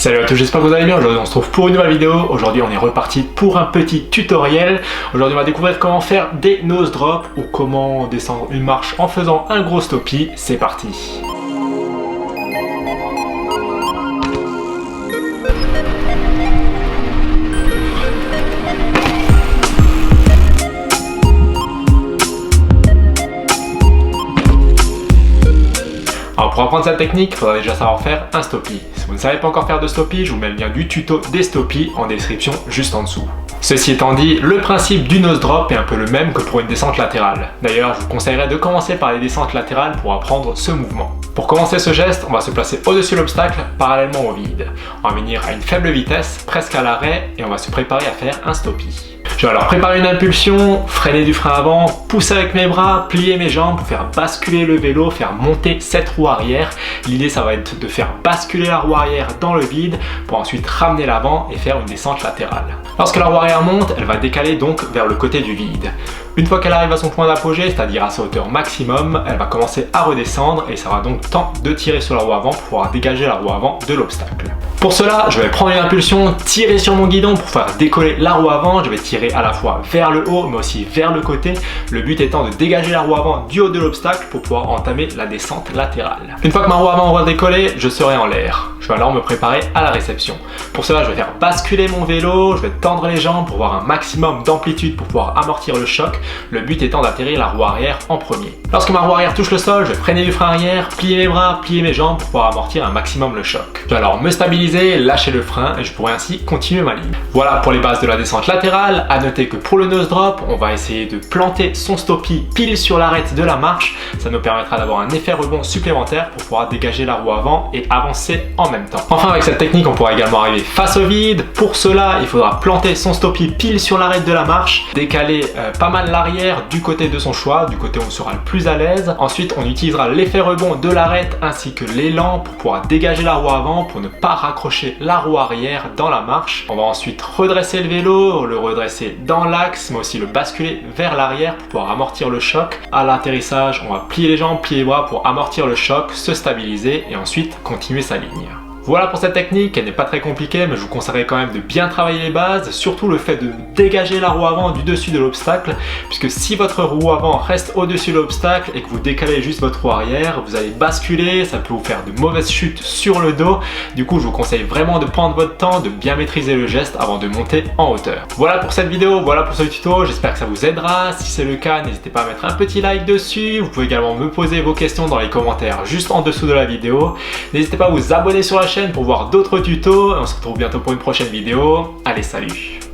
Salut à tous, j'espère que vous allez bien. Aujourd'hui on se retrouve pour une nouvelle vidéo. Aujourd'hui on est reparti pour un petit tutoriel. Aujourd'hui on va découvrir comment faire des nose drops ou comment descendre une marche en faisant un gros stoppie. C'est parti. Alors pour apprendre cette technique, il faudra déjà savoir faire un stoppie. Si vous ne savez pas encore faire de stoppie, je vous mets le lien du tuto des stoppies en description juste en dessous. Ceci étant dit, le principe du nose drop est un peu le même que pour une descente latérale. D'ailleurs, je vous conseillerais de commencer par les descentes latérales pour apprendre ce mouvement. Pour commencer ce geste, on va se placer au-dessus de l'obstacle, parallèlement au vide. On va venir à une faible vitesse, presque à l'arrêt, et on va se préparer à faire un stoppie. Je vais alors préparer une impulsion, freiner du frein avant, pousser avec mes bras, plier mes jambes pour faire basculer le vélo, faire monter cette roue arrière. L'idée ça va être de faire basculer la roue arrière dans le vide pour ensuite ramener l'avant et faire une descente latérale. Lorsque la roue arrière monte, elle va décaler donc vers le côté du vide. Une fois qu'elle arrive à son point d'apogée, c'est-à-dire à sa hauteur maximum, elle va commencer à redescendre et ça va donc temps de tirer sur la roue avant pour pouvoir dégager la roue avant de l'obstacle. Pour cela, je vais prendre une impulsion, tirer sur mon guidon pour faire décoller la roue avant. Je vais tirer à la fois vers le haut mais aussi vers le côté. Le but étant de dégager la roue avant du haut de l'obstacle pour pouvoir entamer la descente latérale. Une fois que ma roue avant aura décollé, je serai en l'air. Je vais alors me préparer à la réception. Pour cela, je vais faire basculer mon vélo, je vais tendre les jambes pour avoir un maximum d'amplitude pour pouvoir amortir le choc. Le but étant d'atterrir la roue arrière en premier. Lorsque ma roue arrière touche le sol, je vais freiner du frein arrière, plier mes bras, plier mes jambes pour pouvoir amortir un maximum le choc. Je vais alors me stabiliser, lâcher le frein et je pourrai ainsi continuer ma ligne. Voilà pour les bases de la descente latérale. À noter que pour le nose drop, on va essayer de planter son stoppie pile sur l'arête de la marche. Ça nous permettra d'avoir un effet rebond supplémentaire pour pouvoir dégager la roue avant et avancer en même temps. Enfin, avec cette technique, on pourra également arriver face au vide. Pour cela, il faudra planter son stoppie pile sur l'arête de la marche, décaler pas mal l'arrière du côté de son choix, du côté où on sera le plus à l'aise. Ensuite, on utilisera l'effet rebond de l'arête ainsi que l'élan pour pouvoir dégager la roue avant pour ne pas raccrocher la roue arrière dans la marche. On va ensuite redresser le vélo, le redresser dans l'axe, mais aussi le basculer vers l'arrière pour pouvoir amortir le choc. À l'atterrissage, on va plier les jambes, plier les bras pour amortir le choc, se stabiliser et ensuite continuer sa ligne. Voilà pour cette technique, elle n'est pas très compliquée, mais je vous conseillerais quand même de bien travailler les bases, surtout le fait de dégager la roue avant du dessus de l'obstacle, puisque si votre roue avant reste au-dessus de l'obstacle et que vous décalez juste votre roue arrière, vous allez basculer, ça peut vous faire de mauvaises chutes sur le dos. Du coup, je vous conseille vraiment de prendre votre temps, de bien maîtriser le geste avant de monter en hauteur. Voilà pour cette vidéo, voilà pour ce tuto, j'espère que ça vous aidera. Si c'est le cas, n'hésitez pas à mettre un petit like dessus. Vous pouvez également me poser vos questions dans les commentaires juste en dessous de la vidéo. N'hésitez pas à vous abonner sur la chaîne pour voir d'autres tutos. On se retrouve bientôt pour une prochaine vidéo. Allez, salut!